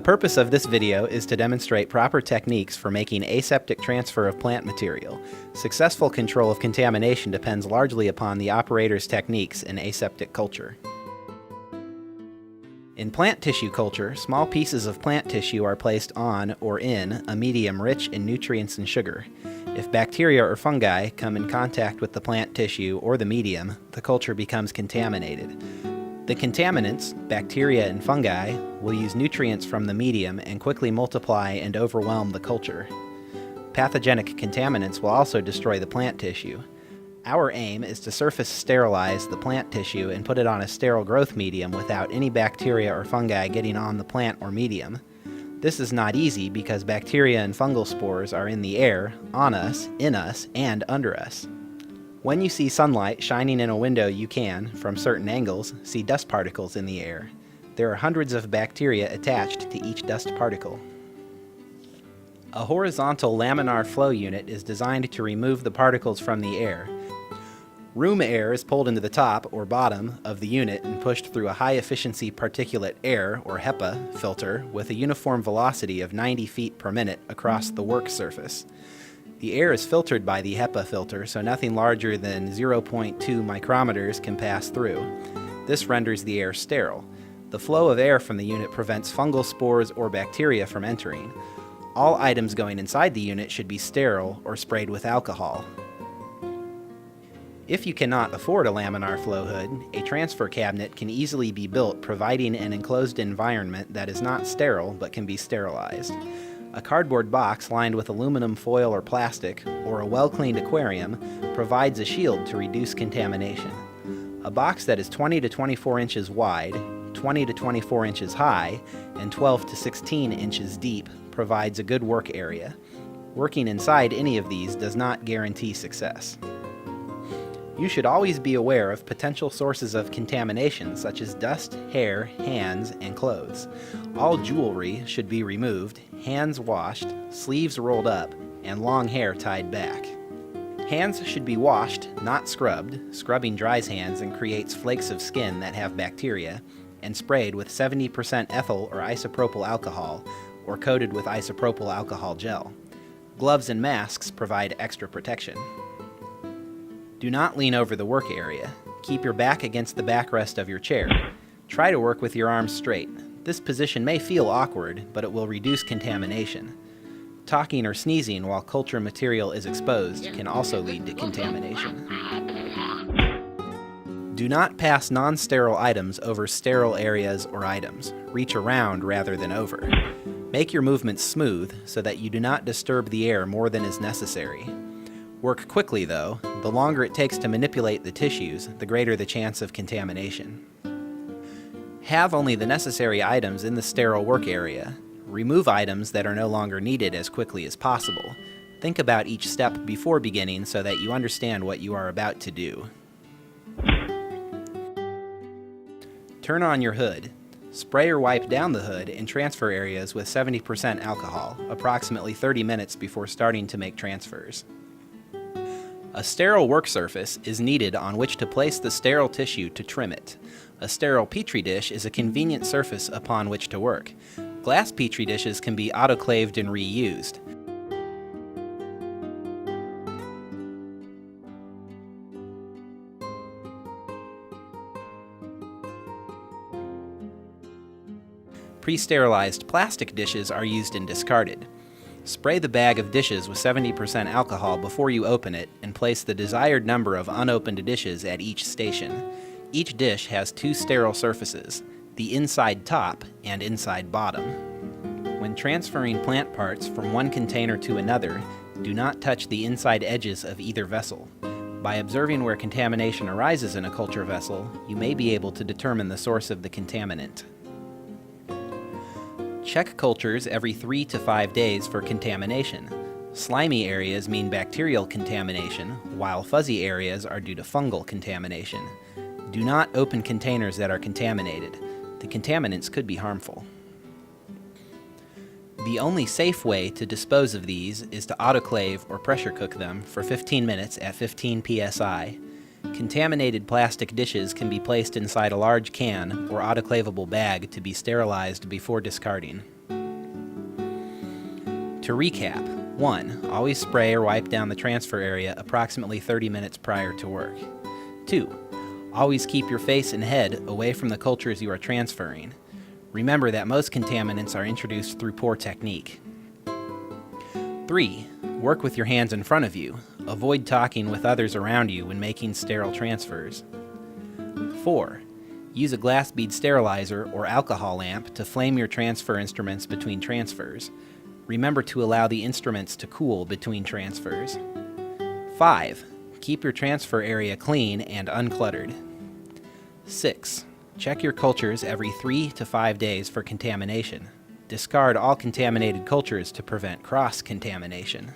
The purpose of this video is to demonstrate proper techniques for making aseptic transfer of plant material. Successful control of contamination depends largely upon the operator's techniques in aseptic culture. In plant tissue culture, small pieces of plant tissue are placed on or in a medium rich in nutrients and sugar. If bacteria or fungi come in contact with the plant tissue or the medium, the culture becomes contaminated. The contaminants, bacteria and fungi, will use nutrients from the medium and quickly multiply and overwhelm the culture. Pathogenic contaminants will also destroy the plant tissue. Our aim is to surface sterilize the plant tissue and put it on a sterile growth medium without any bacteria or fungi getting on the plant or medium. This is not easy because bacteria and fungal spores are in the air, on us, in us, and under us. When you see sunlight shining in a window, you can, from certain angles, see dust particles in the air. There are hundreds of bacteria attached to each dust particle. A horizontal laminar flow unit is designed to remove the particles from the air. Room air is pulled into the top or bottom of the unit and pushed through a high-efficiency particulate air, or HEPA, filter with a uniform velocity of 90 feet per minute across the work surface. The air is filtered by the HEPA filter, so nothing larger than 0.2 micrometers can pass through. This renders the air sterile. The flow of air from the unit prevents fungal spores or bacteria from entering. All items going inside the unit should be sterile or sprayed with alcohol. If you cannot afford a laminar flow hood, a transfer cabinet can easily be built providing an enclosed environment that is not sterile but can be sterilized. A cardboard box lined with aluminum foil or plastic, or a well-cleaned aquarium, provides a shield to reduce contamination. A box that is 20 to 24 inches wide, 20 to 24 inches high, and 12 to 16 inches deep provides a good work area. Working inside any of these does not guarantee success. You should always be aware of potential sources of contamination such as dust, hair, hands, and clothes. All jewelry should be removed, hands washed, sleeves rolled up, and long hair tied back. Hands should be washed, not scrubbed. Scrubbing dries hands and creates flakes of skin that have bacteria, and sprayed with 70% ethyl or isopropyl alcohol, or coated with isopropyl alcohol gel. Gloves and masks provide extra protection. Do not lean over the work area. Keep your back against the backrest of your chair. Try to work with your arms straight. This position may feel awkward, but it will reduce contamination. Talking or sneezing while culture material is exposed can also lead to contamination. Do not pass non-sterile items over sterile areas or items. Reach around rather than over. Make your movements smooth so that you do not disturb the air more than is necessary. Work quickly though. The longer it takes to manipulate the tissues, the greater the chance of contamination. Have only the necessary items in the sterile work area. Remove items that are no longer needed as quickly as possible. Think about each step before beginning so that you understand what you are about to do. Turn on your hood. Spray or wipe down the hood in transfer areas with 70% alcohol, approximately 30 minutes before starting to make transfers. A sterile work surface is needed on which to place the sterile tissue to trim it. A sterile petri dish is a convenient surface upon which to work. Glass petri dishes can be autoclaved and reused. Pre-sterilized plastic dishes are used and discarded. Spray the bag of dishes with 70% alcohol before you open it and place the desired number of unopened dishes at each station. Each dish has two sterile surfaces, the inside top and inside bottom. When transferring plant parts from one container to another, do not touch the inside edges of either vessel. By observing where contamination arises in a culture vessel, you may be able to determine the source of the contaminant. Check cultures every 3 to 5 days for contamination. Slimy areas mean bacterial contamination, while fuzzy areas are due to fungal contamination. Do not open containers that are contaminated. The contaminants could be harmful. The only safe way to dispose of these is to autoclave or pressure cook them for 15 minutes at 15 psi. Contaminated plastic dishes can be placed inside a large can or autoclavable bag to be sterilized before discarding. To recap, 1. Always spray or wipe down the transfer area approximately 30 minutes prior to work. 2. Always keep your face and head away from the cultures you are transferring. Remember that most contaminants are introduced through poor technique. 3. Work with your hands in front of you. Avoid talking with others around you when making sterile transfers. 4. Use a glass bead sterilizer or alcohol lamp to flame your transfer instruments between transfers. Remember to allow the instruments to cool between transfers. 5. Keep your transfer area clean and uncluttered. 6. Check your cultures every 3 to 5 days for contamination. Discard all contaminated cultures to prevent cross-contamination.